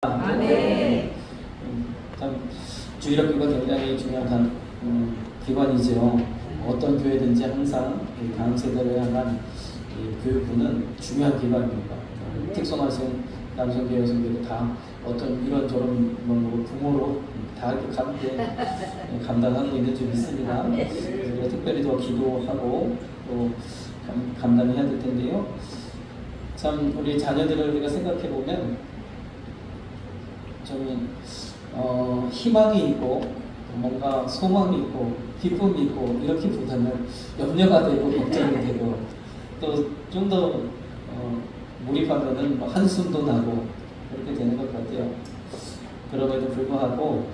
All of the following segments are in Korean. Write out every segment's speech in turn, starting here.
아멘. 참 주일학교가 굉장히 중요한 기관이죠. 어떤 교회든지 항상 다음 세대를 향한 교육부는 중요한 기관입니다. 특성화생 남성교, 여성교도 다 어떤 이런저런 부모로 다 감당하고 있는 줄 믿습니다. 우리가 특별히 더 기도하고 또 감당해야 될 텐데요. 참 우리 자녀들을 우리가 생각해 보면 좀 희망이 있고 뭔가 소망이 있고 기쁨이 있고 이렇게보다는 염려가 되고 걱정이 되고 또 좀 더 몰입하면은 한숨도 나고 그렇게 되는 것 같아요. 그럼에도 불구하고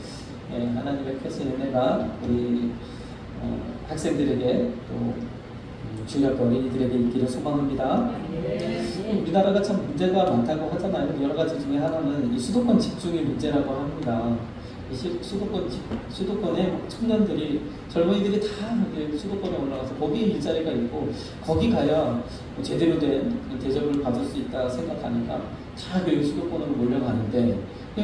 하나님의 크신 은혜가 우리 학생들에게 또 주일학교 어린이들에게 있기를 소망합니다. 우리나라가 참 문제가 많다고 하잖아요. 여러 가지 중에 하나는 이 수도권 집중의 문제라고 합니다. 수도권에 청년들이, 젊은이들이 다 수도권에 올라가서 거기에 일자리가 있고 거기 가야 제대로 된 대접을 받을 수 있다 생각하니까 다 여기 수도권으로 몰려가는데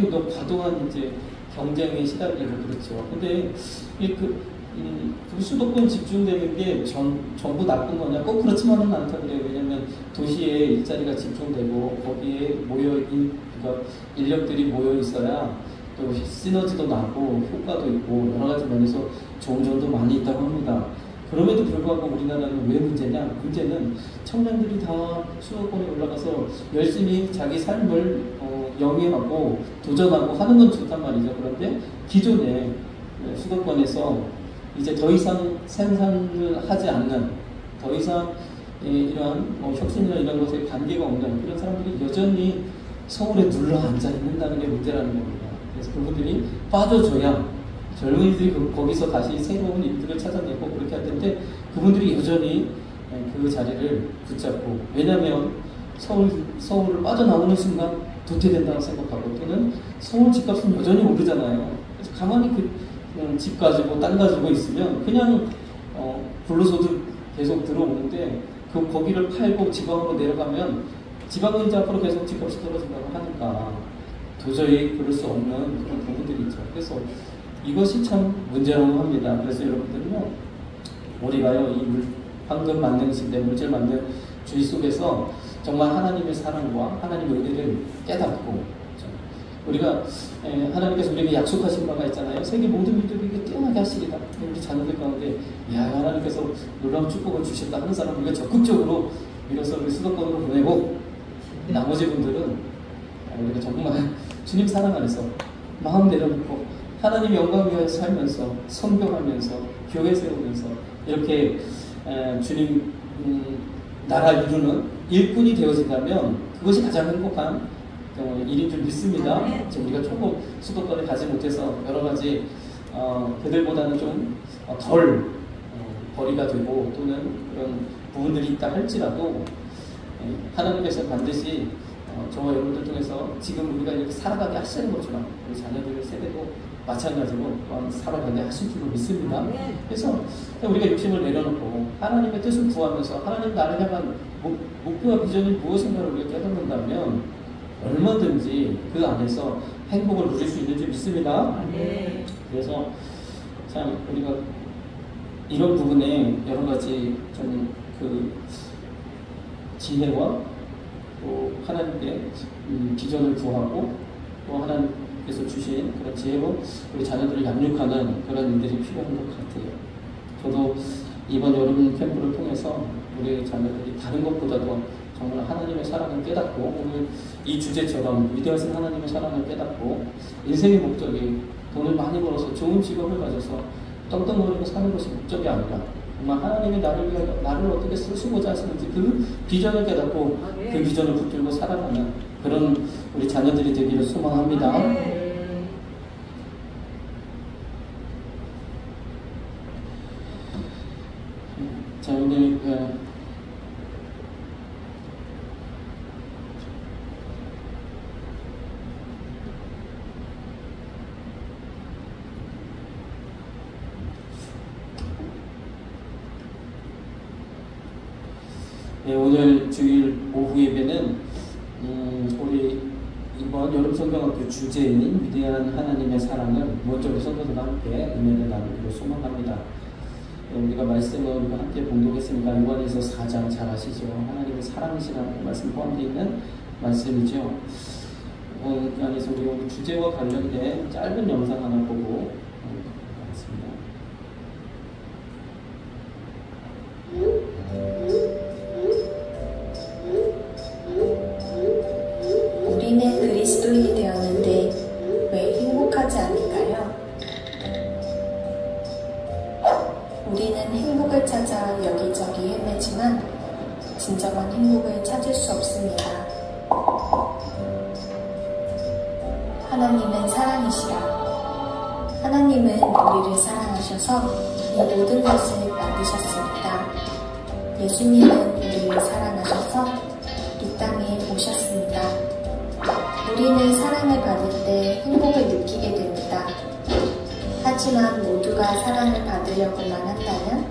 또 과도한 이제 경쟁에 시달리고 그렇죠. 근데 그 수도권 집중되는 게 전부 나쁜 거냐? 꼭 그렇지만은 않다 그래요. 왜냐면 도시에 일자리가 집중되고 거기에 그러니까 인력들이 모여 있어야 또 시너지도 나고 효과도 있고 여러 가지 면에서 좋은 점도 많이 있다고 합니다. 그럼에도 불구하고 우리나라는 왜 문제냐? 문제는 청년들이 다 수도권에 올라가서 열심히 자기 삶을 영위하고 도전하고 하는 건 좋단 말이죠. 그런데 기존에 수도권에서 이제 더 이상 생산을 하지 않는, 더 이상 이러한 혁신이나 이런 것에 관계가 없는 그런 사람들이 여전히 서울에 눌러 앉아 있는다는 게 문제라는 겁니다. 그래서 그분들이 빠져줘야 젊은이들이 거기서 다시 새로운 일들을 찾아내고 그렇게 할 텐데 그분들이 여전히 그 자리를 붙잡고, 왜냐하면 서울을 빠져나오는 순간 도태된다고 생각하고 또는 서울 집값은 여전히 오르잖아요. 그래서 가만히 집 가지고 땅 가지고 있으면 그냥 불로소득 계속 들어오는데 거기를 팔고 지방으로 내려가면 지방은 이제 앞으로 계속 집값이 떨어진다고 하니까 도저히 그럴 수 없는 그런 부분들이 있죠. 그래서 이것이 참 문제라고 합니다. 그래서 여러분들은요, 우리가요 이 황금 만능 시대, 물질 만능 주의 속에서 정말 하나님의 사랑과 하나님의 은혜를 깨닫고, 우리가 하나님께서 우리에게 약속하신 바가 있잖아요. 세계 모든 민족에게 뛰어나게 하시리다. 우리 자녀들 가운데 하나님께서 놀라운 축복을 주신다 하는 사람을 우리가 적극적으로 밀어서 우리 수도권으로 보내고, 나머지 분들은 우리가 정말 주님 사랑 안에서 마음 내려놓고 하나님 영광 위하여 살면서 선교하면서 교회 세우면서 이렇게 주님 나라 이루는 일꾼이 되어진다면 그것이 가장 행복한 일인 줄 믿습니다. 우리가 조금 수도권에 가지 못해서 여러 가지 그들보다는 좀 덜 거리가 되고 또는 그런 부분들이 있다 할지라도 하나님께서 반드시 저와 여러분들 중에서 지금 우리가 이렇게 살아가게 하시는 것처럼 우리 자녀들 세대도 마찬가지로 또한 살아가게 하실 줄로 믿습니다. 그래서 우리가 욕심을 내려놓고 하나님의 뜻을 구하면서 하나님 나를 향한 목표와 비전이 무엇인가를 우리가 깨닫는다면 얼마든지 그 안에서 행복을 누릴 수 있는 줄 믿습니다. 그래서 참 우리가 이런 부분에 여러 가지 좀 지혜와 또 하나님께 비전을 구하고 또 하나님께서 주신 그런 지혜로 우리 자녀들을 양육하는 그런 일들이 필요한 것 같아요. 저도 이번 여름 캠프를 통해서 우리 자녀들이 다른 것보다도 정말 하나님의 사랑을 깨닫고, 오늘 이 주제처럼 위대하신 하나님의 사랑을 깨닫고 인생의 목적이 돈을 많이 벌어서 좋은 직업을 가져서 떵떵거리고 사는 것이 목적이 아니라 정말 하나님이 나를 어떻게 쓰시고자 하시는지 그 비전을 깨닫고 그 비전을 붙들고 살아가는 그런 우리 자녀들이 되기를 소망합니다. 자, 오늘 오늘 주일 오후 예배는 우리 이번 여름 성경학교 주제인 위대한 하나님의 사랑을 먼저 우리 성도들과 함께 은혜를 나누기로 소망합니다. 우리가 말씀을 우리가 함께 봉독했으니까 요한에서 4장 잘 아시죠? 하나님의 사랑이시라는 말씀 포함되어 있는 말씀이죠. 그 안에서 우리 오늘 주제와 관련된 짧은 영상 하나 보고 가겠습니다. 우리는 그리스도인이 되었는데 왜 행복하지 않을까요? 우리는 행복을 찾아 여기저기 헤매지만 진정한 행복을 찾을 수 없습니다. 하나님은 사랑이시라. 하나님은 우리를 사랑하셔서 이 모든 것을 만드셨습니다. 예수님은 우리를 사랑하셔서 이 땅에 오셨습니다. 우리는 사랑을 받을 때 행복을 느끼게 됩니다. 하지만 모두가 사랑을 받으려고만 한다면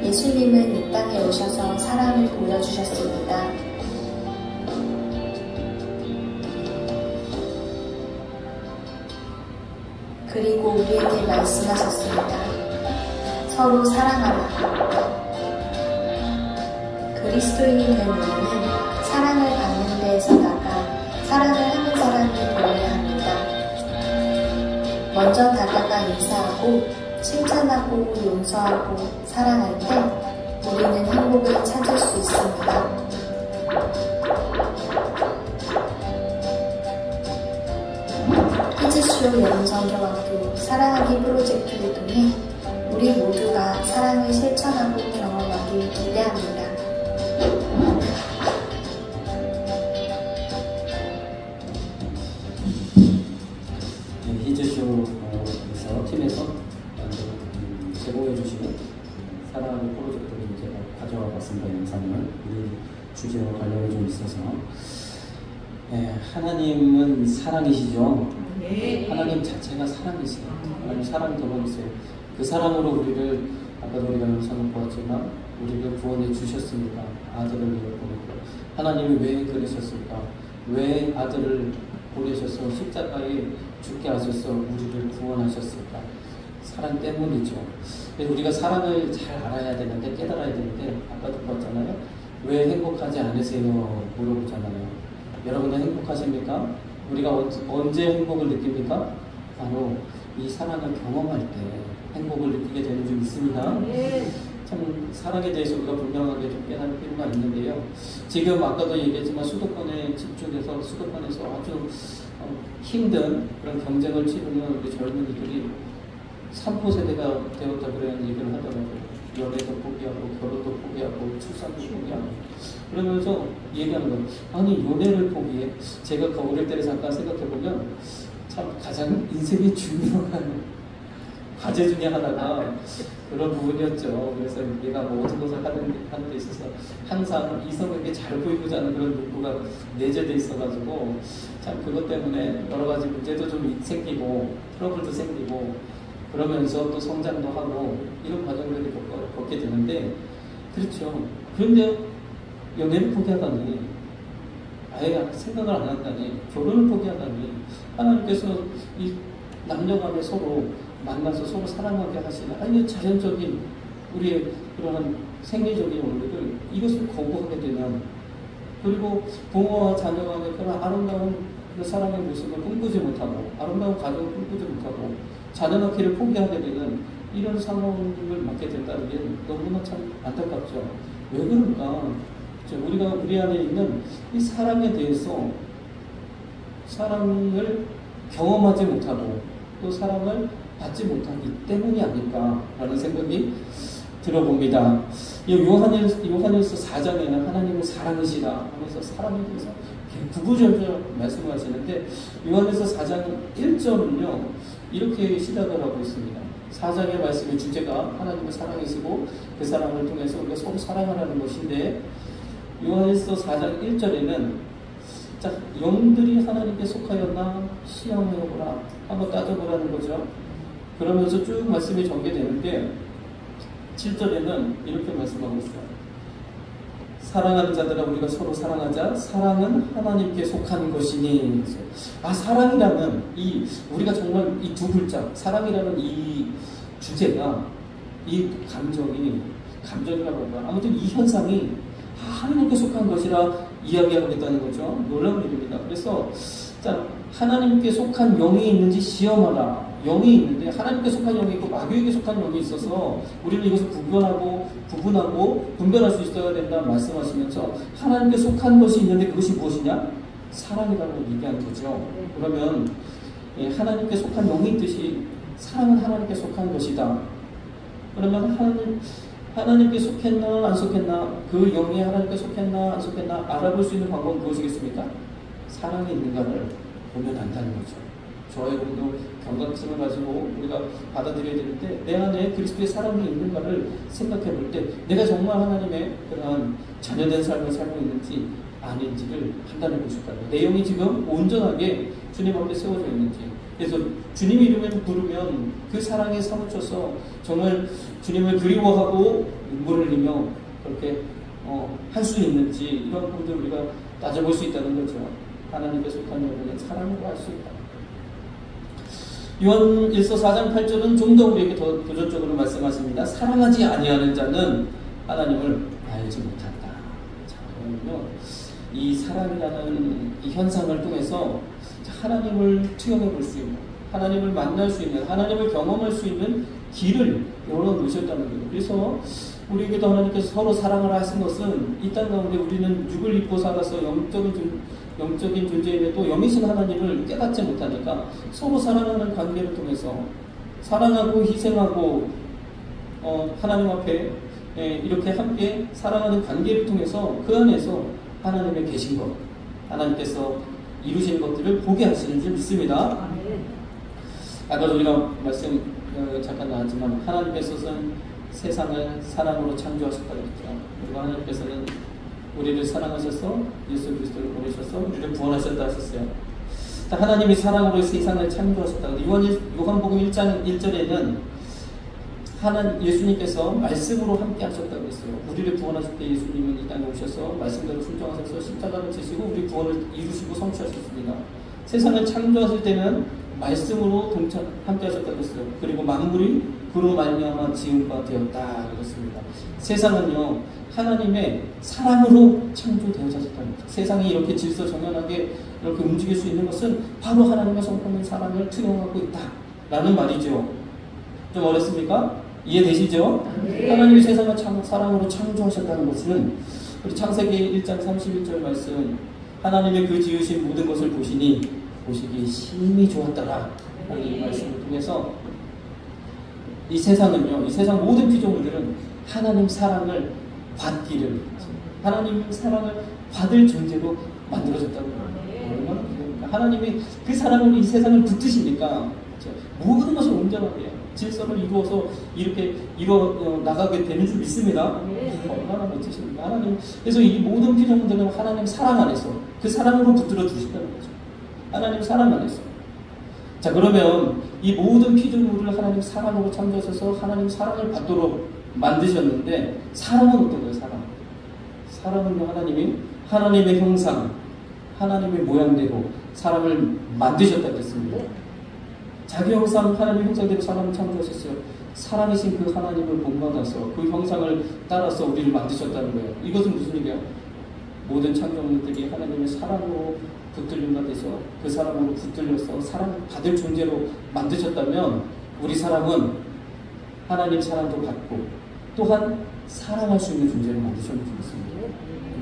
예수님은 이 땅에 오셔서 사랑을 보여주셨습니다. 그리고 우리에게 말씀하셨습니다. 서로 사랑하라. 그리스도인이 된 우리는 사랑을 받는 데에서 나가 사랑을 하는 사람이 되어야 합니다. 먼저 다가가 인사하고 칭찬하고 용서하고 사랑할 때 우리는 행복을 찾을 수 있습니다. 히즈쇼 여름성경학교 사랑하기 프로젝트를 통해 우리 모두가 사랑을 실천하고 경험하길 기대합니다. 히즈쇼에서 팀에서 제공해 주시는 사랑하기 프로젝트를 제가 가져와 봤습니다. 영상을 우리 주제와 관련이 좀 있어서 하나님은 사랑이시죠. 하나님 자체가 사랑이세요. 하나님 사랑이 덕분이세요. 그 사랑으로 우리를 아까도 우리가 영상을 보았지만 우리를 구원해 주셨습니다. 아들을 보내고 하나님이 왜 그러셨을까? 왜 아들을 보내셔서 십자가에 죽게 하셔서 우리를 구원하셨을까? 사랑 때문이죠. 우리가 사랑을 잘 알아야 되는데 깨달아야 되는데 아까도 봤잖아요. 왜 행복하지 않으세요? 물어보잖아요. 여러분은 행복하십니까? 우리가 언제 행복을 느낍니까? 바로 이 사랑을 경험할 때 행복을 느끼게 되는 줄 믿습니다. 참 사랑에 대해서 우리가 분명하게 좀 깨달을 필요가 있는데요. 지금 아까도 얘기했지만 수도권에 집중해서 수도권에서 아주 힘든 그런 경쟁을 치르는 우리 젊은이들이 3포 세대가 되었다 그런 얘기를 하더라고요. 연애도 포기하고 결혼도 포기하고 출산도 포기하고 그러면서 얘기하는 거예요. 아니 연애를 포기해? 제가 어릴 때를 잠깐 생각해보면 참 가장 인생의 중요한 과제 중에 하나가 그런 부분이었죠. 그래서 얘가 모든 것을 하는 데 있어서 항상 이성에게 잘 보이고자 하는 그런 욕구가 내재되어 있어가지고 참 그것 때문에 여러 가지 문제도 좀 생기고 트러블도 생기고 그러면서 또 성장도 하고 이런 과정들을 겪게 되는데 그렇죠. 그런데 연애를 포기하다니 아예 생각을 안 한다니 결혼을 포기하다니 하나님께서 이 남녀 간에 서로 만나서 서로 사랑하게 하시는 아니 자연적인 우리의 그러한 생리적인 원리를 이것을 거부하게 되면 그리고 부모와 자녀 간의 그런 아름다운 그 사랑의 모습을 꿈꾸지 못하고 아름다운 가정을 꿈꾸지 못하고 자녀 낳기를 포기하게 되는 이런 상황을 맞게 된다는 게 너무나 참 안타깝죠. 왜 그럴까? 우리가 우리 안에 있는 이 사랑에 대해서 사랑을 경험하지 못하고 또 사랑을 받지 못하기 때문이 아닐까라는 생각이 들어봅니다. 요한일서 4장에는 하나님은 사랑이시라 하면서 사랑에 대해서 구구절절 말씀을 하시는데 요한일서 4장 1절은요 이렇게 시작을 하고 있습니다. 4장의 말씀의 주제가 하나님의 사랑이시고 그 사랑을 통해서 우리가 서로 사랑하라는 것인데 요한일서 4장 1절에는 자, 영들이 하나님께 속하였나 시험해보라 한번 따져보라는 거죠. 그러면서 쭉 말씀이 전개되는데 7절에는 이렇게 말씀하고 있어요. 사랑하는 자들아 우리가 서로 사랑하자. 사랑은 하나님께 속한 것이니. 사랑이라는 우리가 정말 이 두 글자 사랑이라는 이 주제가 이 감정이라고 할까요? 아무튼 이 현상이 하나님께 속한 것이라 이야기하고 있다는 거죠. 놀라운 일입니다. 그래서 자, 하나님께 속한 영이 있는지 시험하라. 영이 있는데 하나님께 속한 영이 있고 마귀에게 속한 영이 있어서 우리는 이것을 구분하고 분별할 수 있어야 된다 말씀하시면서 하나님께 속한 것이 있는데 그것이 무엇이냐? 사랑이라고 얘기하는 거죠. 그러면 하나님께 속한 영이 있듯이 사랑은 하나님께 속한 것이다. 그러면 하나님께 속했나 안 속했나, 그 영이 하나님께 속했나 안 속했나 알아볼 수 있는 방법은 무엇이겠습니까? 사랑이 있는가를 보면 안다는 거죠. 저와 여러분도 경각심을 가지고 우리가 받아들여야 되는데 내 안에 그리스도의 사랑이 있는가를 생각해 볼 때 내가 정말 하나님의 그런 자녀된 삶을 살고 있는지 아닌지를 판단해 보실까요? 내 영이 지금 온전하게 주님 앞에 세워져 있는지. 그래서 주님 이름을 부르면 그 사랑에 사무쳐서 정말 주님을 그리워하고 눈물을 흘리며 그렇게 할 수 있는지 이런 부분들 우리가 따져볼 수 있다는 거죠. 하나님께 속한 여러분의 사랑으로 할 수 있다. 요한일서 4장 8절은 좀 더 우리에게 더 도전적으로 말씀하십니다. 사랑하지 아니하는 자는 하나님을 알지 못한다. 자, 그러면요, 이 사랑이라는 이 현상을 통해서 하나님을 투영해 볼 수 있는, 하나님을 만날 수 있는, 하나님을 경험할 수 있는 길을 열어 놓으셨다는 거예요. 그래서 우리에게도 하나님께서 서로 사랑을 하신 것은 이 땅 가운데 우리는 육을 입고 살아서 영적인 존재임에도 영이신 하나님을 깨닫지 못하니까 서로 사랑하는 관계를 통해서 사랑하고 희생하고 하나님 앞에 이렇게 함께 사랑하는 관계를 통해서 그 안에서 하나님의 계신 것, 하나님께서 이루신 것들을 보게 하시는 줄 믿습니다. 아까도 우리가 말씀 잠깐 나왔지만 하나님께서는 세상을 사랑으로 창조하셨다고 했죠. 그리고 하나님께서는 우리를 사랑하셔서 예수 그리스도를 보내셔서 우리를 구원하셨다 하셨어요. 하나님이 사랑으로 세상을 창조하셨다. 요한복음 1장 1절에는 예수님께서 말씀으로 함께 하셨다고 했어요. 우리를 구원하실 때 예수님은 이 땅에 오셔서 말씀대로 순종하셔서 십자가를 지시고 우리 구원을 이루시고 성취하셨습니다. 세상을 창조하실 때는 말씀으로 함께 하셨다고 했어요. 그리고 만물이 그로 말미암아 지은 바 되었다 그랬습니다. 세상은요 하나님의 사랑으로 창조되어졌다는 거죠. 세상이 이렇게 질서정연하게 이렇게 움직일 수 있는 것은 바로 하나님의 성품의 사랑을 투영하고 있다라는 말이죠. 좀 어렵습니까? 이해되시죠? 네. 하나님이 세상을 사랑으로 창조하셨다는 것은 우리 창세기 1장 31절 말씀, 하나님의 그 지으신 모든 것을 보시니 보시기 심히 좋았더라 라는 이 말씀을 통해서 이 세상은요, 이 세상 모든 피조물들은 하나님 사랑을 받기를, 하나님 사랑을 받을 존재로 만들어졌다고 해요. 얼마나 기대합니까? 하나님이 그 사랑을 이 세상을 붙드시니까 모든 것을 온전하게 질서를 이루어서 이렇게 나가게 되는 줄 믿습니다. 얼마나 멋지십니까? 하나님. 그래서 이 모든 피조물들은 하나님 사랑 안에서 그 사랑으로 붙들어 주신다는 거죠. 하나님 사랑 안에서. 자, 그러면 이 모든 피조물을 하나님 사랑으로 창조하셔서 하나님 사랑을 받도록 만드셨는데, 사랑은 어떤 거예요? 사랑은요, 하나님의 형상, 하나님의 모양대로 사람을 만드셨다고 했습니다. 자기 형상, 하나님의 형상대로 사람을 창조하셨어요. 사랑이신 그 하나님을 본받아서 그 형상을 따라서 우리를 만드셨다는 거예요. 이것은 무슨 얘기예요? 모든 창조물들이 하나님의 사랑으로 붙들림 받아서 그 사랑으로 붙들려서 사랑을 받을 존재로 만드셨다면, 우리 사람은 하나님 사랑도 받고 또한 사랑할 수 있는 존재를 만드셨는 줄 믿습니다.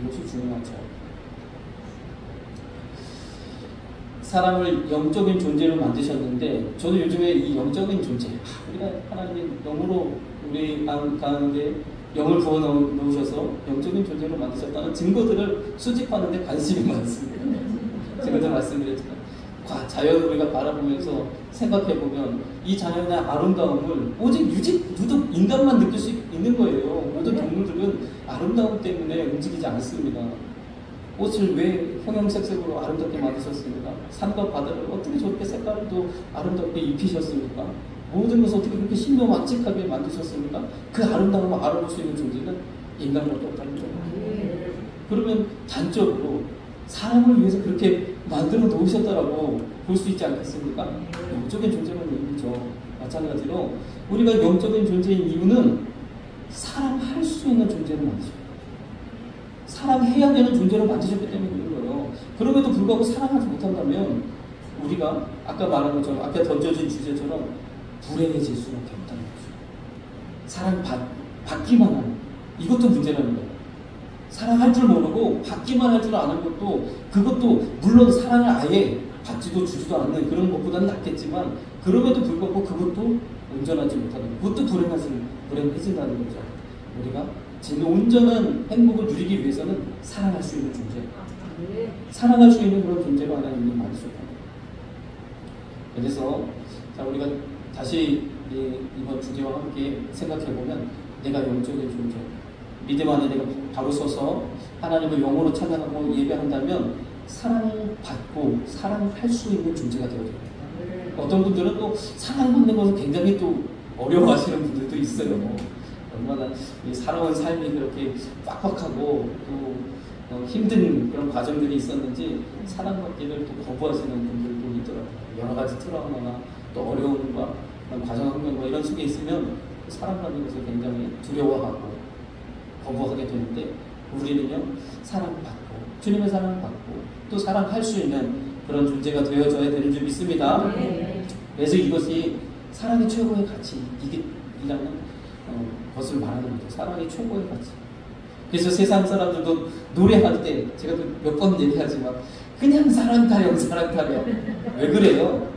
이것이 중요하죠. 사람을 영적인 존재로 만드셨는데, 저도 요즘에 이 영적인 존재, 우리가 하나님이 영으로 우리 가운데 영을 부어 놓으셔서 영적인 존재로 만드셨다는 증거들을 수집하는데 관심이 많습니다. 제가 더 말씀드렸지만, 자연을 우리가 바라보면서 생각해보면 이 자연의 아름다움을 오직 유독 인간만 느낄 수 있는 거예요. 모든 동물들은 아름다움 때문에 움직이지 않습니다. 옷을 왜 형형색색으로 아름답게 만드셨습니까? 산과 바다를 어떻게 저렇게 색깔도 아름답게 입히셨습니까? 모든 것을 어떻게 그렇게 신묘막직하게 만드셨습니까? 그 아름다움을 알아볼 수 있는 존재는 인간과 똑같은 거예요. 그러면 단적으로 사람을 위해서 그렇게 만들어 놓으셨다라고 볼 수 있지 않겠습니까? 영적인 존재라는 의미죠. 마찬가지로 우리가 영적인 존재인 이유는 사랑할 수 있는 존재를 만드셨어요. 사랑해야 되는 존재로 만드셨기 때문에 그런 거예요. 그럼에도 불구하고 사랑하지 못한다면 우리가 아까 말한 것처럼 아까 던져진 주제처럼 불행해질 수밖에 없다는 거죠. 받기만 하는 이것도 문제라는 거예요. 사랑할 줄 모르고 받기만 할 줄 아는 것도 그것도 물론 사랑을 아예 받지도 주지도 않는 그런 것보다는 낫겠지만 그럼에도 불구하고 그것도 온전하지 못하는 그것도 불행해진다는 거죠. 우리가 진짜 온전한 행복을 누리기 위해서는 사랑할 수 있는 존재, 사랑할 수 있는 그런 존재로 하나님이 만드셨다. 그래서 자 우리가 다시 이번 주제와 함께 생각해보면 내가 영적인 존재, 믿음 안에 내가 바로 서서 하나님을 영으로 찬양하고 예배한다면 사랑받고 사랑할 수 있는 존재가 되어져요. 어떤 분들은 또 사랑받는 것을 굉장히 또 어려워하시는 분들도 있어요. 얼마나 살아온 삶이 그렇게 빡빡하고 또 힘든 그런 과정들이 있었는지 사랑받기를 또 거부하시는 분들도 있더라고요. 여러 가지 트라우마나 또 어려움과 과정 환경과 이런 속에 있으면 사랑받는 것을 굉장히 두려워하고 거부하게 되는데 우리는요 사랑받고 주님의 사랑받고 또 사랑할 수 있는 그런 존재가 되어져야 되는 줄 믿습니다. 그래서 이것이 사랑의 최고의 가치이라는 것을 말하는 거죠. 사랑의 최고의 가치. 그래서 세상 사람들도 노래할 때 제가 몇 번 얘기하지만 그냥 사랑 타령 왜 그래요?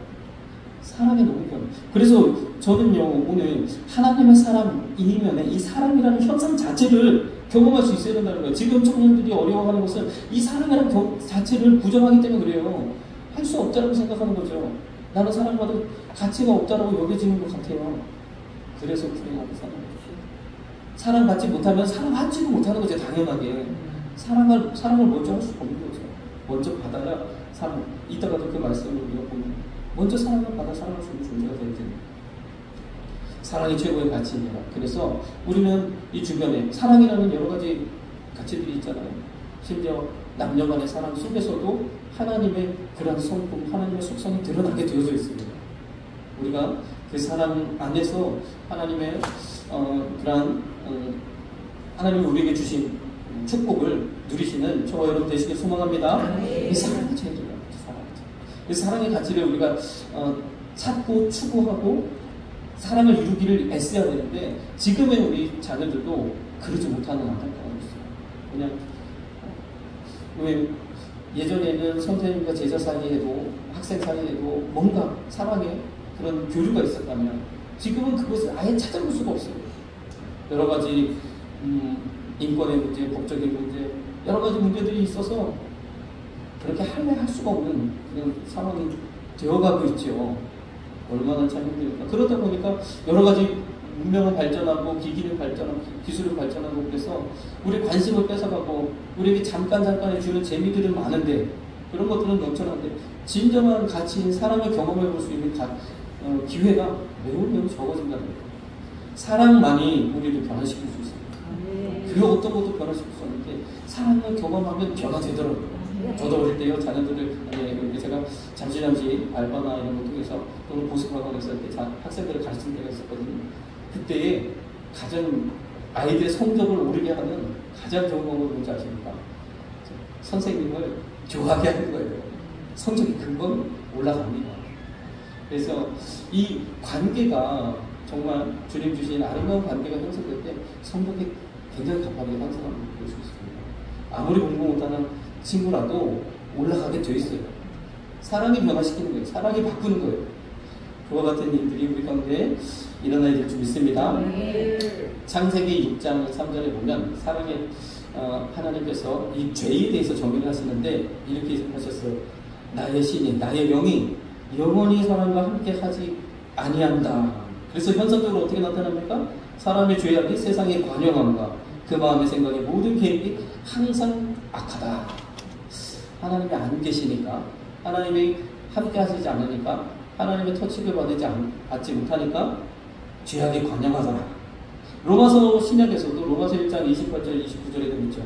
사랑이 너무 편해요. 그래서 저는요 오늘 하나님의 사람이면 이 사랑이라는 현상 자체를 경험할 수 있어야 된다는 거예요. 지금 청년들이 어려워하는 것은 이 사랑이라는 자체를 부정하기 때문에 그래요. 할 수 없다고 생각하는 거죠. 나는 사랑받을 가치가 없다고 여겨지는 것 같아요. 그래서 불행하게 사는 거죠. 사랑받지 못하면 사랑하지도 못하는 거죠. 당연하게 사랑을 먼저 할 수가 없는 거죠. 먼저 받아야 사랑. 이따가도 그 말씀을 우리가 보면 먼저 사랑을 받아 사랑할 수 있는 존재가 되야 됩니다. 사랑이 최고의 가치입니다. 그래서 우리는 이 주변에 사랑이라는 여러 가지 가치들이 있잖아요. 심지어 남녀 간의 사랑 속에서도 하나님의 그런 성품, 하나님의 속성이 드러나게 되어져 있습니다. 우리가 그 사랑 안에서 하나님의 하나님이 우리에게 주신 축복을 누리시는 저와 여러분 되시길 소망합니다. 이 사랑이 제일 중요합니다. 이 사랑의 가치를 우리가 찾고 추구하고 사랑을 이루기를 애써야 되는데 지금의 우리 자녀들도 그러지 못하는 안타까움이 있어요. 그냥 왜 예전에는 선생님과 제자 사이에도 학생 사이에도 뭔가 사랑의 그런 교류가 있었다면 지금은 그것을 아예 찾아볼 수가 없어요. 여러 가지 인권의 문제, 법적인 문제, 여러 가지 문제들이 있어서 그렇게 할 수가 없는 그런 상황이 되어가고 있죠. 얼마나 참 힘듭니까? 그러다 보니까 여러 가지 문명은 발전하고 기기는 발전하고 기술은 발전하고 그래서 우리 관심을 뺏어가고 우리에게 잠깐에 주는 재미들은 많은데 그런 것들은 넘쳐나는데 진정한 가치인 사랑을 경험해 볼 수 있는 기회가 매우 적어진다는 거예요. 사랑만이 우리를 변화시킬 수 있습니다. 그 어떤 것도 변화시킬 수 없는데 사랑을 경험하면 변화되더라고요. 저도 어릴 때요 자녀들을 제가 잠시 알바나 이런 걸 통해서 또는 보습학원에서 이렇게 학생들을 가르치는 데가 있었거든요. 그때 가장 아이들의 성적을 오르게 하는 가장 좋은 방법이 뭔지 아십니까? 선생님을 좋아하게 하는 거예요. 성적이 금방 올라갑니다. 그래서 이 관계가 정말 주님 주신 아름다운 관계가 형성될 때 성적이 굉장히 가파르게 향상하는 걸 볼 수 있습니다. 아무리 공부 못하는 친구라도 올라가게 돼 있어요. 사랑이 변화시키는 거예요. 사랑이 바꾸는 거예요. 그와 같은 일들이 우리 가운데 일어나야 될 줄 믿습니다. 창세기 6장 3절에 보면 사랑의 하나님께서 이 죄에 대해서 정의를 하시는데 이렇게 하셨어요. 나의 신이 나의 영이 영원히 사람과 함께 하지 아니한다. 그래서 현상적으로 어떻게 나타납니까? 사람의 죄악이 세상의 관용함과 그 마음의 생각의 모든 계획이 항상 악하다. 하나님이 안 계시니까, 하나님이 함께 하시지 않으니까, 하나님의 터치를 받지 못하니까 죄악이 관영하더라. 로마서 신약에서도 로마서 1장 28절 29절에 되겠죠.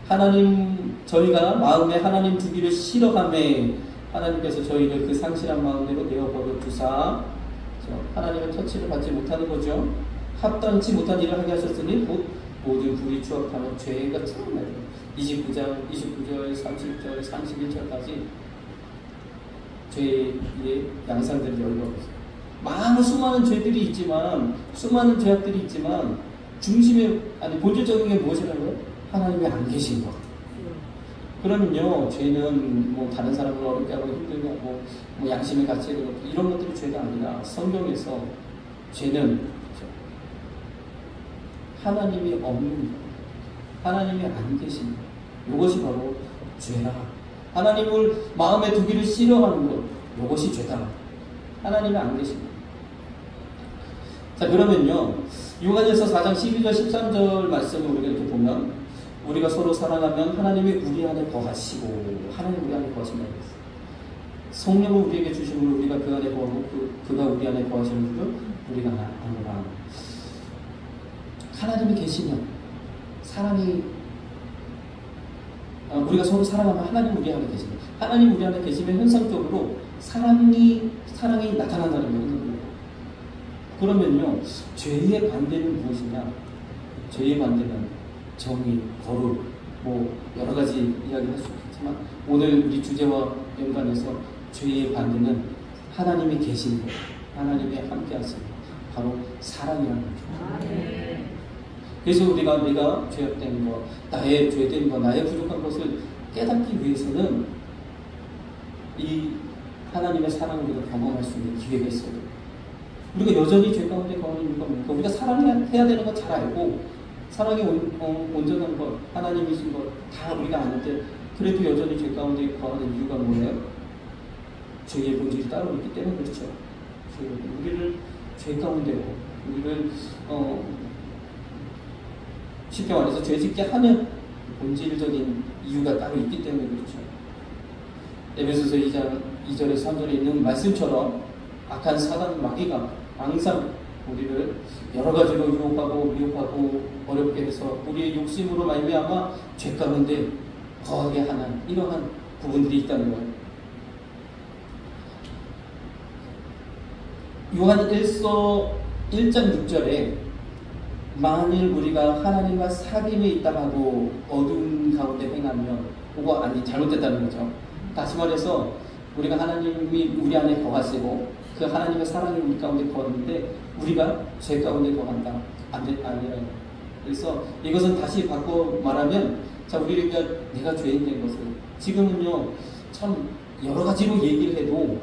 하나님, 저희가 마음에 하나님 두기를 싫어하매 하나님께서 저희를 그 상실한 마음대로 내어버려 두사, 하나님의 터치를 받지 못하는 거죠. 합당치 못한 일을 하게 하셨으니 곧 모든 불의 추악하며 죄가 충만해요. 29절, 30절, 31절까지 죄의 양상들이 열거했어요. 많은 수많은 죄들이 있지만, 수많은 죄악들이 있지만, 중심에, 아니, 본질적인 게 무엇이라고요? 하나님이 안 계신 것. 그러면요, 죄는 뭐 다른 사람을 어렵게 하고 힘들게 하고, 뭐 양심의 가치를 얻고, 이런 것들이 죄가 아니라, 성경에서 죄는 하나님이 없는 것, 하나님이 안 계신 것, 이것이 바로 죄라. 하나님을 마음에 두기를 싫어하는 것, 이것이 죄다. 하나님이 안 계신 것. 자, 그러면요, 요한일서 4장 12절 13절 말씀을 우리가 이렇게 보면, 우리가 서로 사랑하면 하나님이 우리 안에 거하시고, 하나님 우리 안에 거하신다고 했어요. 성령을 우리에게 주심으로 우리가 그 안에 거하고 그가 우리 안에 거하시는 줄을 우리가 아노라. 하나님이 계시면 사랑이, 우리가 서로 사랑하면 하나님 우리 안에 계시면, 하나님 우리 안에 계시면 현상적으로 사랑이 나타난다는 거예요. 그러면요, 죄의 반대는 무엇이냐? 죄의 반대는 정의, 거룩, 뭐 여러 가지 이야기를 할 수 있겠지만, 오늘 우리 주제와 연관해서 죄의 반대는 하나님이 계신 것, 하나님이 함께 하시는 것, 바로 사랑이라는 거죠. 그래서 우리가 내가 죄악된 것, 나의 죄된 것, 나의 부족한 것을 깨닫기 위해서는 이 하나님의 사랑을 우리가 경험할 수 있는 기회가 있어요. 우리가 여전히 죄 가운데 거하는 이유가 뭡니까? 우리가 사랑해야 되는 거 잘 알고, 사랑이 온전한 것, 하나님이신 것 다 우리가 아는데, 그래도 여전히 죄 가운데 거하는 이유가 뭐예요? 죄의 본질이 따로 있기 때문에 그렇죠. 우리를 죄 가운데로, 우리를 쉽게 말해서 죄 짓게 하는 본질적인 이유가 따로 있기 때문에 그렇죠. 에베소서 2장 2절에 3절에 있는 말씀처럼 악한 사단 마귀가 항상 우리를 여러 가지로 유혹하고 미혹하고 어렵게 해서 우리의 욕심으로 말미암아 죄 가운데 거하게 하는 이러한 부분들이 있다는 거예요. 요한 1서 1장 6절에 만일 우리가 하나님과 사귐에 있다 하고 어두운 가운데 행하면, 그거 아니 잘못됐다는 거죠. 다시 말해서 우리가 하나님이 우리 안에 거하시고 그 하나님의 사랑이 우리 가운데 거하는데 우리가 죄 가운데 거한다. 아니라. 그래서 이것은 다시 바꿔 말하면, 자, 우리가 내가 죄인 된 것을 지금은요 참 여러 가지로 얘기를 해도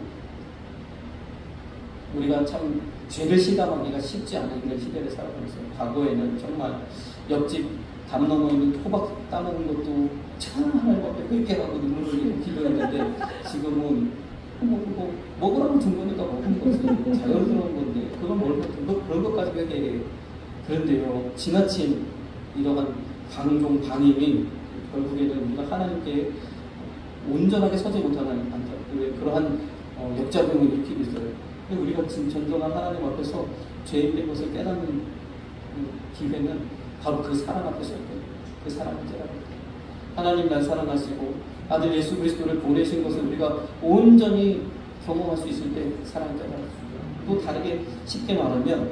우리가 참 죄를 시감하기가 쉽지 않은 그런 시대를 살아가고 있어요. 과거에는 정말 옆집 담 넘어 있는 호박 따먹는 것도 참 하나님 앞에 회개하고 눈물을 흘리고 기도했는데, 지금은 그거 먹으라고 준 거니까 먹은 거지, 자연스러운 건데 그건 뭘 그런 것까지 회개해요. 그런데요, 지나친 이러한 방종 방임이 결국에는 우리가 하나님께 온전하게 서지 못하는 그러한 역작용을 일으키고 있어요. 우리가 지금 전정한 하나님 앞에서 죄인된 것을 깨닫는 기회는 바로 그 사랑 앞에서 그 사랑을 깨닫는 거예요. 하나님 날 사랑하시고 아들 예수 그리스도를 보내신 것을 우리가 온전히 경험할 수 있을 때 사랑을 깨닫는 거예요. 또 다르게 쉽게 말하면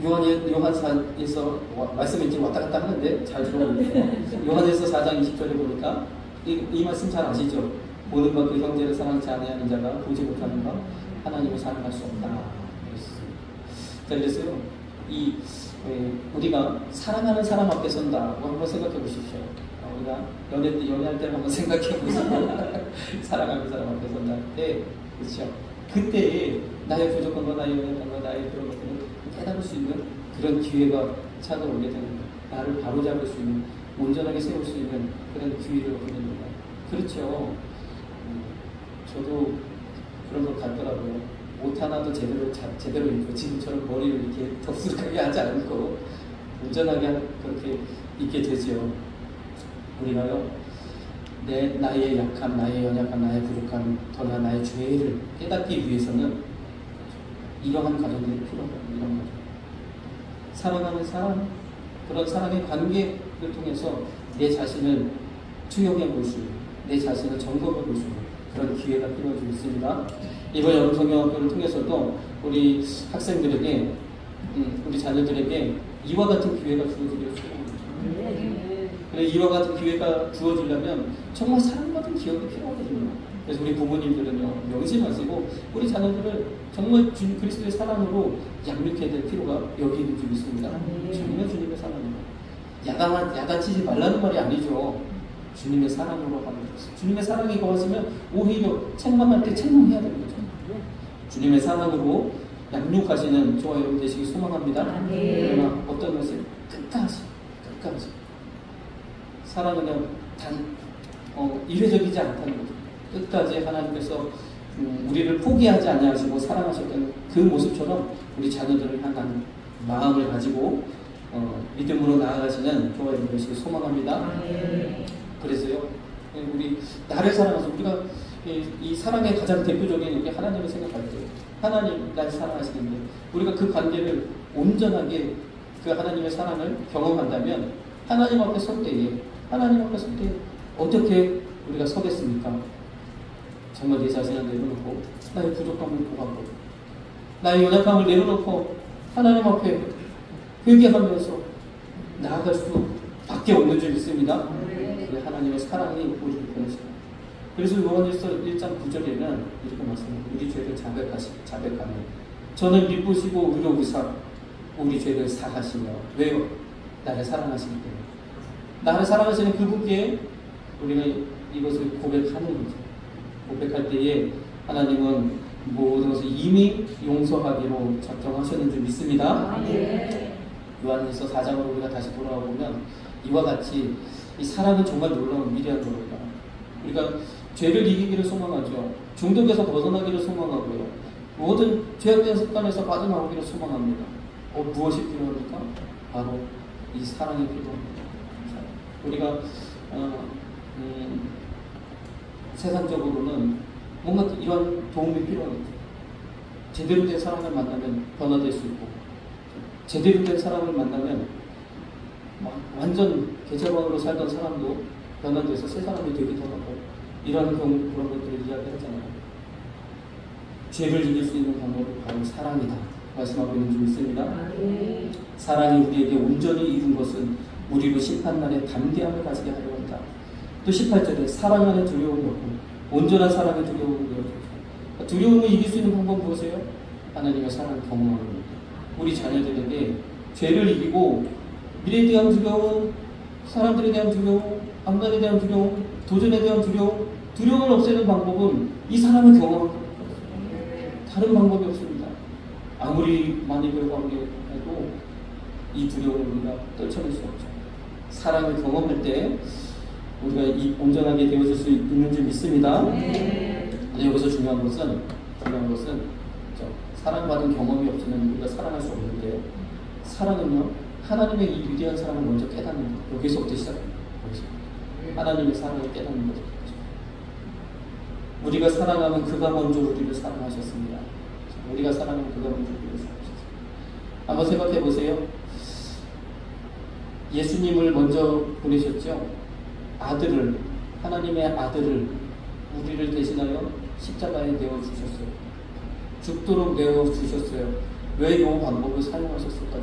요한에서 말씀이 지금 왔다 갔다 하는데 잘 들어보세요. 요한에서 4장 20절에 보니까 이 말씀 잘 아시죠? 보는 바 그 형제를 사랑치 아니하는 자가 보지 못하는 바 하나님을 사랑할 수 없다. 그래서요, 우리가 사랑하는 사람 앞에 선다고 한번 생각해 보십시오. 우리가 연애할 때는 한번 생각해 보세요. 사랑하는 사람 앞에 선다 때, 그렇죠? 그때에 나의 부족한 거, 나의 연약한 거, 나의 그런 것들을 깨달을 수 있는 그런 기회가 찾아오게 되는 거예요. 나를 바로잡을 수 있는, 온전하게 세울 수 있는 그런 기회를 얻게 됩니다. 그렇죠. 저도 그런 것 같더라고요. 옷 하나도 제대로 입고 지금처럼 머리를 이렇게 덥수룩하게 하지 않고 온전하게 그렇게 입게 되죠. 우리가요, 나의 약함, 나의 연약함, 나의 부족함, 더나 나의 죄를 깨닫기 위해서는 이러한 가정들이 필요하다. 이런 거죠. 사랑하는 사람, 그런 사랑의 관계를 통해서 내 자신을 투영해 볼 수 있는, 내 자신을 점검해 볼 수 있는 그런 기회가 필요하지 있습니다. 이번 여름성경학교를 통해서도 우리 학생들에게, 우리 자녀들에게 이와 같은 기회가 주어지기를 소원합니다. 이와 같은 기회가 주어지려면 정말 사랑받은 기억이 필요하거든요. 그래서 우리 부모님들은요, 명심하시고 우리 자녀들을 정말 그리스도의 사랑으로 양육해야 될 필요가 여기 있는 줄 믿습니다. 정말 주님의 사랑으로. 야단치지 말라는 말이 아니죠. 주님의 사랑으로 하는 것을. 주님의 사랑이 거하시면 오히려 책망할 때 책망해야 되는 거죠. 주님의 사랑으로 양육하시는 저와 여러분 되시기 소망합니다. 그러나 어떤 것을 끝까지 사랑은요, 이례적이지 않다는 거죠. 끝까지 하나님께서 우리를 포기하지 아니하시고 사랑하셨던 그 모습처럼 우리 자녀들을 향한 마음을 가지고 믿음으로 나아가시는 저와 여러분 되시기 소망합니다. 그래서요, 우리 나를 사랑하셔서 우리가 이 사랑의 가장 대표적인 게 하나님을 생각할 때, 하나님 날 사랑하시는데 우리가 그 관계를 온전하게 그 하나님의 사랑을 경험한다면 하나님 앞에 설 때에 어떻게 우리가 서겠습니까? 정말 내 자신을 내려놓고 나의 부족함을 고하고 나의 연약함을 내려놓고 하나님 앞에 회개하면서 나아갈 수밖에 없는 줄 믿습니다. 그래 하나님의 사랑이 우리를 보내시고, 그래서 요한일서 1장 9절에는 이렇게 말씀합니다. 우리 죄를 자백하며 저는 미쁘시고 의로우사 우리 죄를 사하시며. 왜요? 나를 사랑하시기 때문에. 나를 사랑하시는 그분께 우리가 이것을 고백하는 거죠. 고백할 때에 하나님은 모든 것을 이미 용서하기로 작정하셨는 줄 믿습니다. 요한일서 4장으로 우리가 다시 돌아와 보면 이와 같이 이 사랑은 정말 놀라운 위대한 겁니다. 우리가 죄를 이기기를 소망하죠. 중독에서 벗어나기를 소망하고요. 모든 죄악된 습관에서 빠져나오기를 소망합니다. 무엇이 필요합니까? 바로 이 사랑이 필요합니다. 우리가 세상적으로는 뭔가 이런 도움이 필요합니다. 제대로 된 사람을 만나면 변화될 수 있고, 제대로 된 사람을 만나면 완전 개체방으로 살던 사람도 변화돼서 새 사람이 되기도 하고, 이러한 경우 그런 것들을 이야기하잖아요. 죄를 이길 수 있는 방법이 바로 사랑이다 말씀하고 있는 줄 믿습니다. 사랑이 우리에게 온전히 이룬 것은 우리로 심판날에 담대함을 가지게 하려 한다. 또 18절에 사랑 안에 두려움이 없고 온전한 사랑의 두려움을 이어주죠. 두려움을 이길 수 있는 방법은 무엇이에요? 하나님의 사랑을 경험하는 겁니다. 우리 자녀들에게 죄를 이기고 미래에 대한 두려움, 사람들에 대한 두려움, 암간에 대한 두려움, 도전에 대한 두려움, 두려움을 없애는 방법은 이 사랑을 경험하는 겁니다. 다른 방법이 없습니다. 아무리 많이 배워가고 해도 이 두려움을 우리가 떨쳐낼 수 없죠. 사랑을 경험할 때 우리가 온전하게 되어질 수 있는 줄 믿습니다. 여기서 중요한 것은 사랑받은 경험이 없으면 우리가 사랑할 수 없는데, 사랑은요 하나님의 이 위대한 사랑을 먼저 깨닫는 것, 여기서부터 시작합니다. 하나님의 사랑을 깨닫는 거죠. 우리가 사랑하면 그가 먼저 우리를 사랑하셨습니다. 우리가 사랑하면 그가 먼저 우리를 사랑하셨습니다. 한번 생각해 보세요. 예수님을 먼저 보내셨죠. 하나님의 아들을 우리를 대신하여 십자가에 내어주셨어요. 죽도록 내어주셨어요. 왜 이 방법을 사용하셨을까요?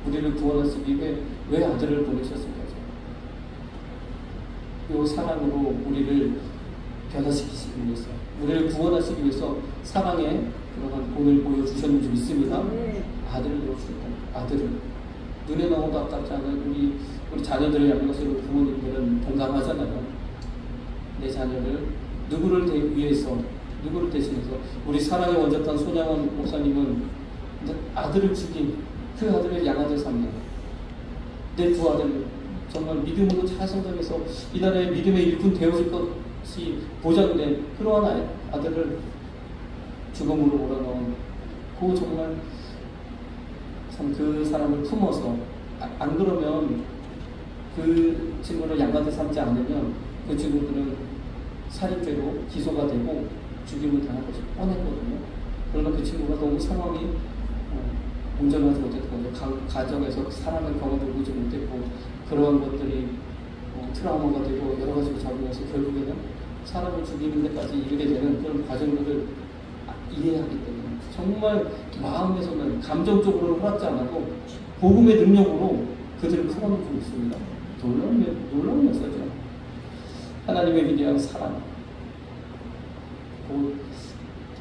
우리를 구원하시기 위해 왜 아들을 보내셨을까요? 이 사랑으로 우리를 변화시키시기 위해서, 우리를 구원하시기 위해서 사랑의 그러한 본을 보여주셨는지 믿습니다. 아들을 내어주셨다. 아들을. 눈에 너무도 아깝지 않은 우리 자녀들을 향해서 부모님들은 동감하잖아요. 내 자녀를 누구를 위해서, 누구를 대신해서. 우리 사랑의 원작단 손양원 목사님은 아들을 죽인 그 아들을 양아들 삼는 내 두 아들 정말 믿음으로 잘 성장해서 이 나라의 믿음의 일꾼 되어질 것이 보장된 그러한 아들을 죽음으로 몰아넣은 그 정말 참 그 사람을 품어서, 안 그러면 그 친구를 양가대 삼지 않으면 그 친구들은 살인죄로 기소가 되고 죽임을 당할 것이 뻔했거든요. 그러나 그 친구가 너무 상황이 온전하지 못했고 가정에서 사랑을 경험해보지 못했고 그러한 것들이 트라우마가 되고 여러 가지로 작용해서 결국에는 사람을 죽이는 데까지 이르게 되는 그런 과정들을 이해하기 때문에 정말 마음에서는 감정적으로는 허락지 않아도 복음의 능력으로 그들을 풀어놓고 있습니다. 놀라운 역사죠. 하나님의 위대한 사랑, 곧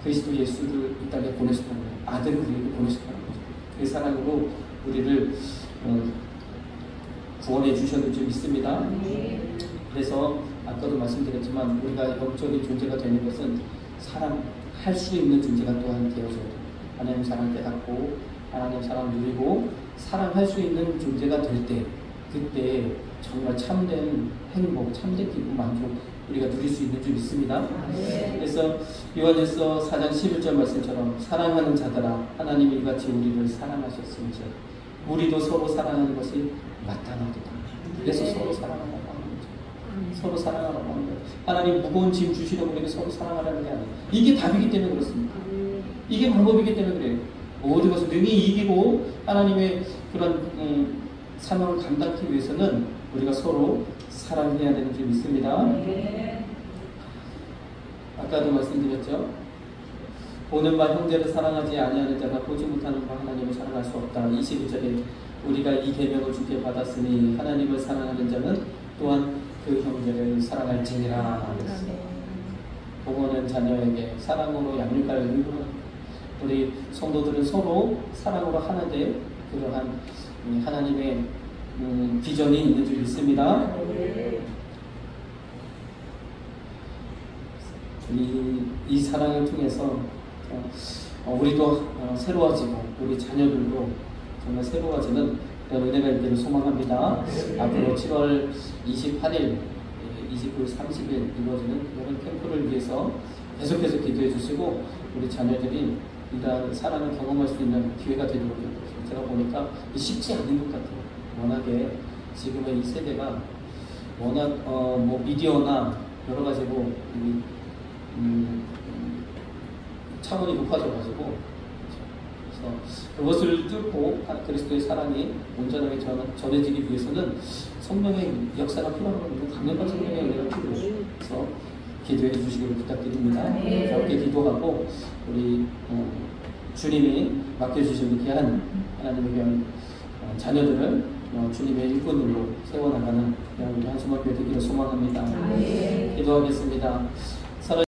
그리스도 예수를 이 땅에 보내셨다는 거예요. 아들을 우리에게 보내셨다는 거죠. 그 사랑으로 우리를 구원해 주셨는 줄 믿습니다. 그래서 아까도 말씀드렸지만 우리가 영적인 존재가 되는 것은 사랑할 수 있는 존재가 또한 되어줘야 돼요. 하나님 사랑 깨닫고 하나님 사랑 누리고 사랑할 수 있는 존재가 될 때 그때 정말 참된 행복, 참된 기쁨, 만족 우리가 누릴 수 있는 줄 믿습니다. 그래서 요한일서 4장 11절 말씀처럼 사랑하는 자들아 하나님이 이같이 우리를 사랑하셨음즉 우리도 서로 사랑하는 것이 마땅하도다. 그래서 서로 사랑하라고 하는 거죠. 서로 사랑하라고 하는 거예요. 하나님 무거운 짐 주시려고 우리가 서로 사랑하라는 게 아니에요. 이게 답이기 때문에 그렇습니다. 이게 방법이기 때문에 그래요. 모든 것을 능히 이기고 하나님의 그런 사명을 감당하기 위해서는 우리가 서로 사랑해야 되는 줄 믿습니다. 아까도 말씀드렸죠. 보는 바 형제를 사랑하지 아니하는 자가 보지 못하는 바 하나님을 사랑할 수 없다. 22절에 우리가 이 계명을 주께 받았으니 하나님을 사랑하는 자는 또한 그 형제를 사랑할지니라. 보고는 자녀에게 사랑으로 양육할 의무는 우리 성도들은 서로 사랑으로 하나되 그러한 하나님의 비전이 있는 줄 믿습니다. 이 사랑을 통해서 우리도 새로워지고 우리 자녀들도 정말 새로워지는 그런 은혜가 있기를 소망합니다. 앞으로 7월 28일, 29일, 30일 이루어지는 이런 캠프를 위해서 계속해서 기도해 주시고 우리 자녀들이 이러한 사랑을 경험할 수 있는 기회가 되도록 제가 보니까 쉽지 않은 것 같아요. 워낙에 지금의 이 세대가 워낙 뭐 미디어나 여러 가지로 차원이 높아져가지고 그래서 그것을 뚫고 그리스도의 사랑이 온전하게 전해지기 위해서는 성령의 역사가 필요한 겁니다. 강력한 성령의 은혜가 필요해요. 그래서 기도해 주시기를 부탁드립니다. 함께 기도하고 우리 주님이 맡겨주신 귀한 하나님의 귀한 자녀들을 주님의 일꾼으로 세워나가는 우리 한수목교회 되기를 소망합니다. 기도하겠습니다.